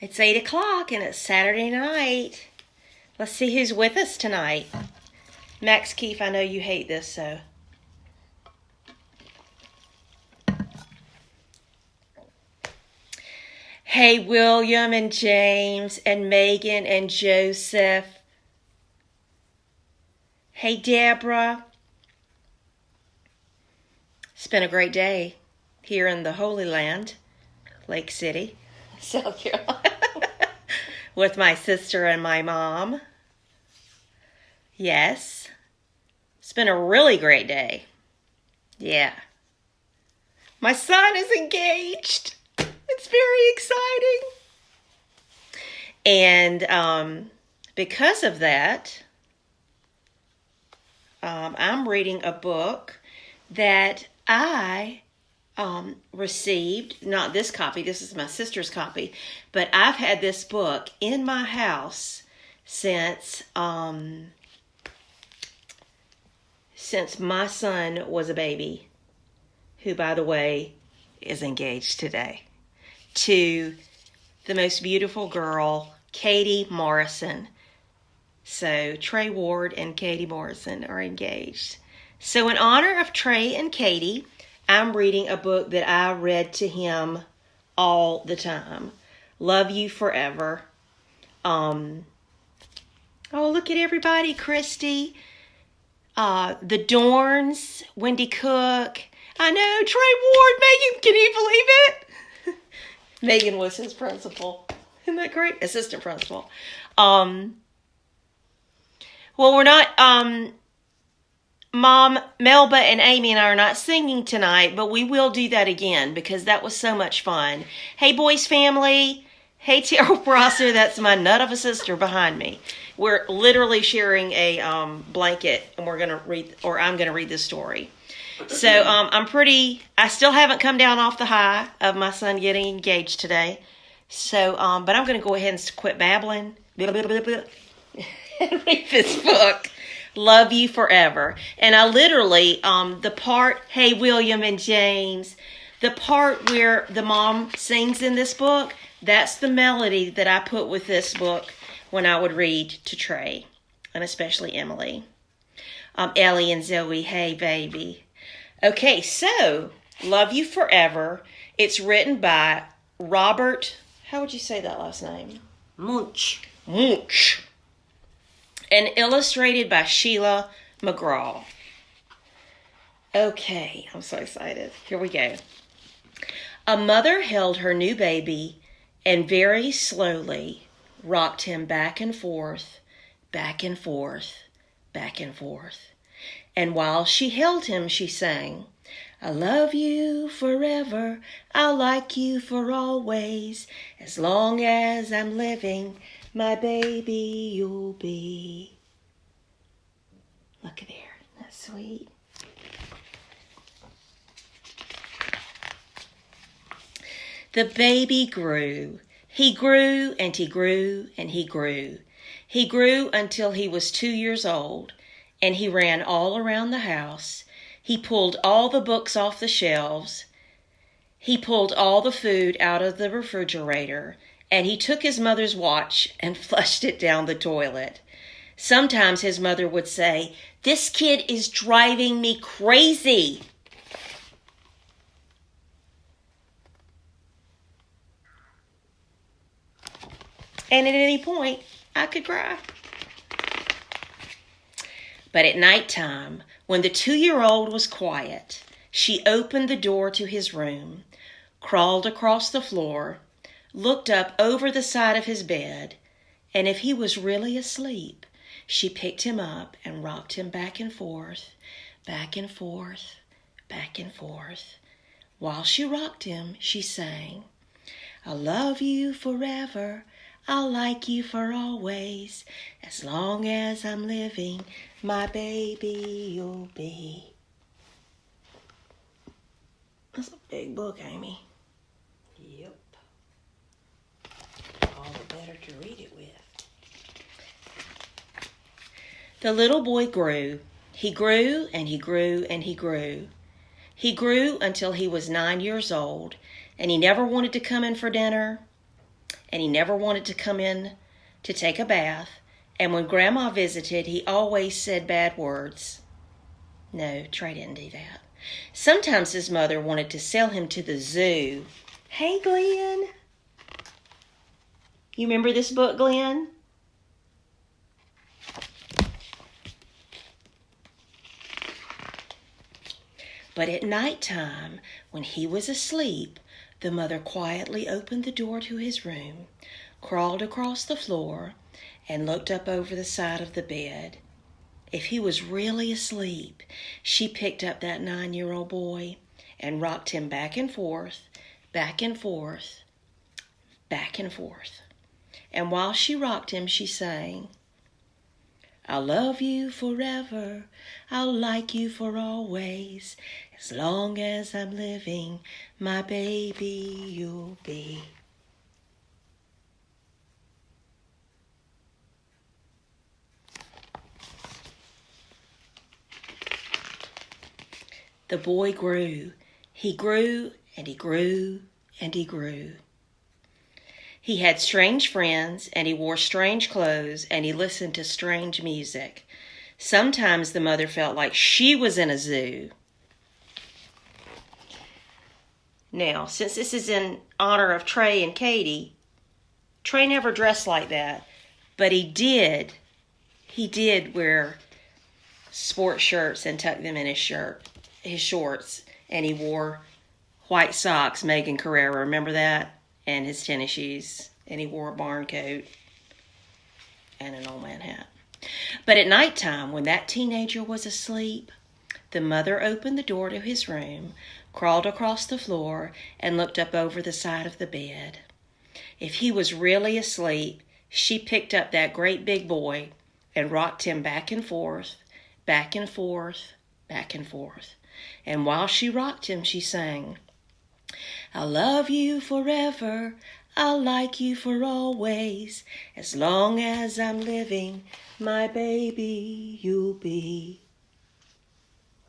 It's 8 o'clock and it's Saturday night. Let's see who's with us tonight. Max Keefe, I know you hate this, so. Hey, William and James and Megan and Joseph. Hey, Deborah. It's been a great day here in the Holy Land, Lake City, South Carolina, with my sister and my mom. Yes, it's been a really great day. Yeah. My son is engaged. It's very exciting. And because of that, I'm reading a book that I received, not this copy, this is my sister's copy, but I've had this book in my house since my son was a baby, who, by the way, is engaged today to the most beautiful girl, Katie Morrison. So Trey Ward and Katie Morrison are engaged. So in honor of Trey and Katie, I'm reading a book that I read to him all the time. Love You Forever. Oh, look at everybody. Christy, the Dorns, Wendy Cook. I know, Trey Ward, Megan, can you believe it? Megan was his principal. Isn't that great? Assistant principal. Well, we're not, Mom, Melba and Amy and I are not singing tonight, but we will do that again because that was so much fun. Hey, boys family. Hey, Terrell Prosser. That's my nut of a sister behind me. We're literally sharing a blanket, and I'm going to read this story. So I still haven't come down off the high of my son getting engaged today. So, but I'm going to go ahead and quit babbling and read this book. Love You Forever. And I literally, the part, hey, William and James, the part where the mom sings in this book, that's the melody that I put with this book when I would read to Trey, and especially Emily. Ellie and Zoe, hey, baby. Okay, so, Love You Forever. It's written by Robert, how would you say that last name? Munch. And illustrated by Sheila McGraw. Okay, I'm so excited. Here we go. A mother held her new baby and very slowly rocked him back and forth, back and forth, back and forth. And while she held him, she sang, I love you forever, I'll like you for always, as long as I'm living, my baby you'll be. Look at there, isn't that sweet? The baby grew. He grew and he grew and he grew. He grew until he was 2 years old, and he ran all around the house. He pulled all the books off the shelves. He pulled all the food out of the refrigerator, and he took his mother's watch and flushed it down the toilet. Sometimes his mother would say, this kid is driving me crazy. And at any point, I could cry. But at nighttime, when the 2-year-old was quiet, she opened the door to his room, crawled across the floor, looked up over the side of his bed, and if he was really asleep, she picked him up and rocked him back and forth, back and forth, back and forth. While she rocked him, she sang, I love you forever, I'll like you for always, as long as I'm living, my baby you'll be. That's a big book, Amy. Yep. All the better to read it with. The little boy grew. He grew and he grew and he grew. He grew until he was 9 years old, and he never wanted to come in for dinner. and he never wanted to come in to take a bath. And when Grandma visited, he always said bad words. No, Trey didn't do that. Sometimes his mother wanted to sell him to the zoo. Hey, Glenn. You remember this book, Glenn? But at nighttime, when he was asleep, the mother quietly opened the door to his room, crawled across the floor, and looked up over the side of the bed. If he was really asleep, she picked up that 9-year-old boy and rocked him back and forth, back and forth, back and forth. And while she rocked him, she sang, "I'll love you forever, I'll like you for always, as long as I'm living, my baby you'll be." The boy grew. He grew and he grew and he grew. He had strange friends, and he wore strange clothes, and he listened to strange music. Sometimes the mother felt like she was in a zoo. Now, since this is in honor of Trey and Katie, Trey never dressed like that, but he did wear sports shirts and tuck them in his shorts, and he wore white socks, Megan Carrera, remember that? And his tennis shoes, and he wore a barn coat and an old man hat. But at nighttime, when that teenager was asleep, the mother opened the door to his room, crawled across the floor, and looked up over the side of the bed. If he was really asleep, she picked up that great big boy and rocked him back and forth, back and forth, back and forth. And while she rocked him, she sang, "I'll love you forever, I'll like you for always, as long as I'm living, my baby you'll be."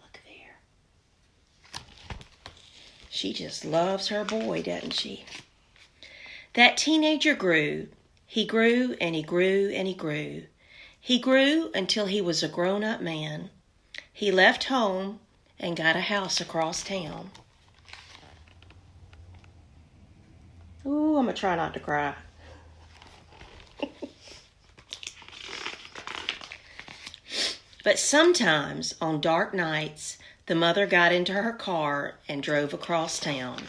Look there. She just loves her boy, doesn't she? That teenager grew. He grew and he grew and he grew. He grew until he was a grown-up man. He left home and got a house across town. Ooh, I'm going to try not to cry. But sometimes, on dark nights, the mother got into her car and drove across town.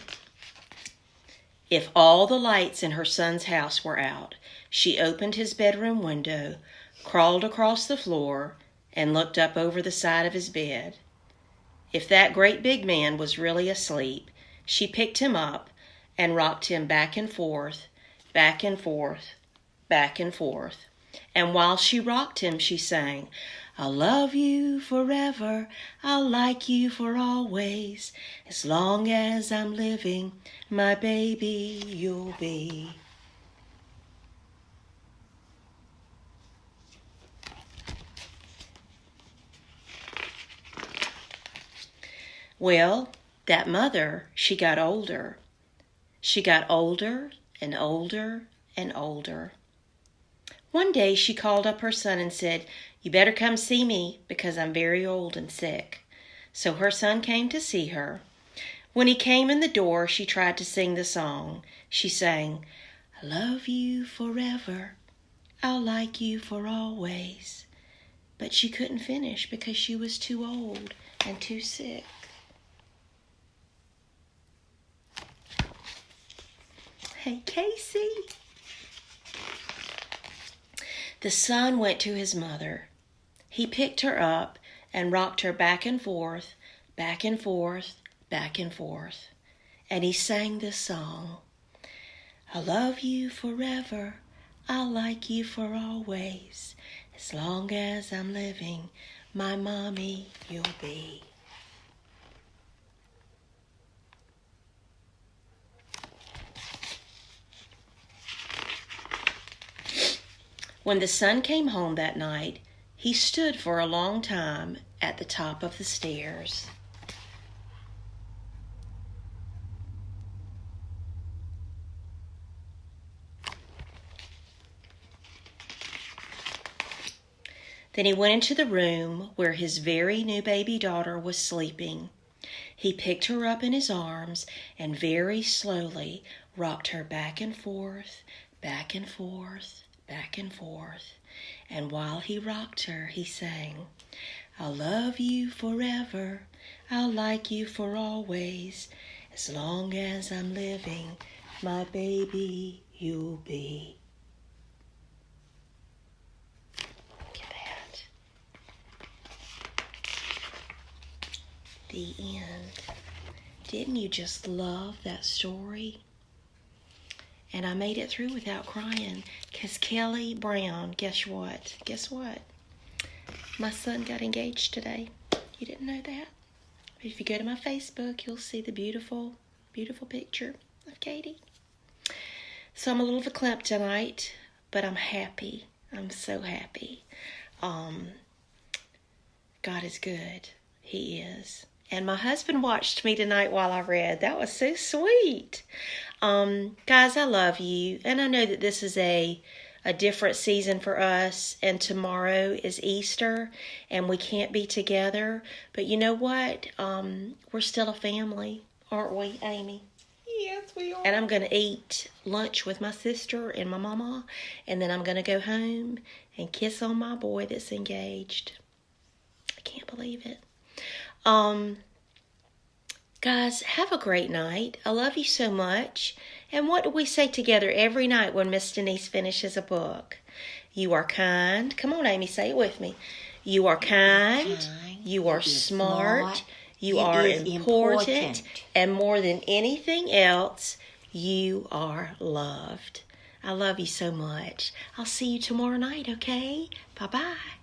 If all the lights in her son's house were out, she opened his bedroom window, crawled across the floor, and looked up over the side of his bed. If that great big man was really asleep, she picked him up and rocked him back and forth, back and forth, back and forth. And while she rocked him, she sang, "I'll love you forever, I'll like you for always, as long as I'm living, my baby you'll be." Well, that mother, she got older. She got older and older and older. One day she called up her son and said, "You better come see me because I'm very old and sick." So her son came to see her. When he came in the door, she tried to sing the song. She sang, "I love you forever, I'll like you for always." But she couldn't finish because she was too old and too sick. Hey, Casey. The son went to his mother. He picked her up and rocked her back and forth, back and forth, back and forth. And he sang this song. "I'll love you forever, I'll like you for always, as long as I'm living, my mommy you'll be." When the son came home that night, he stood for a long time at the top of the stairs. Then he went into the room where his very new baby daughter was sleeping. He picked her up in his arms and very slowly rocked her back and forth, back and forth, back and forth. And while he rocked her, he sang, "I'll love you forever, I'll like you for always. As long as I'm living, my baby you'll be." Look at that. The end. Didn't you just love that story? And I made it through without crying because Kelly Brown, guess what? Guess what? My son got engaged today. You didn't know that? If you go to my Facebook, you'll see the beautiful, beautiful picture of Katie. So I'm a little verklempt tonight, but I'm happy. I'm so happy. God is good. He is. And my husband watched me tonight while I read. That was so sweet. Guys, I love you. And I know that this is a different season for us. And tomorrow is Easter. And we can't be together. But you know what? We're still a family. Aren't we, Amy? Yes, we are. And I'm going to eat lunch with my sister and my mama. And then I'm going to go home and kiss on my boy that's engaged. I can't believe it. Guys, have a great night. I love you so much. And what do we say together every night when Miss Denise finishes a book? You are kind. Come on, Amy, say it with me. You are kind. You are smart. You are important. And more than anything else, you are loved. I love you so much. I'll see you tomorrow night, okay? Bye-bye.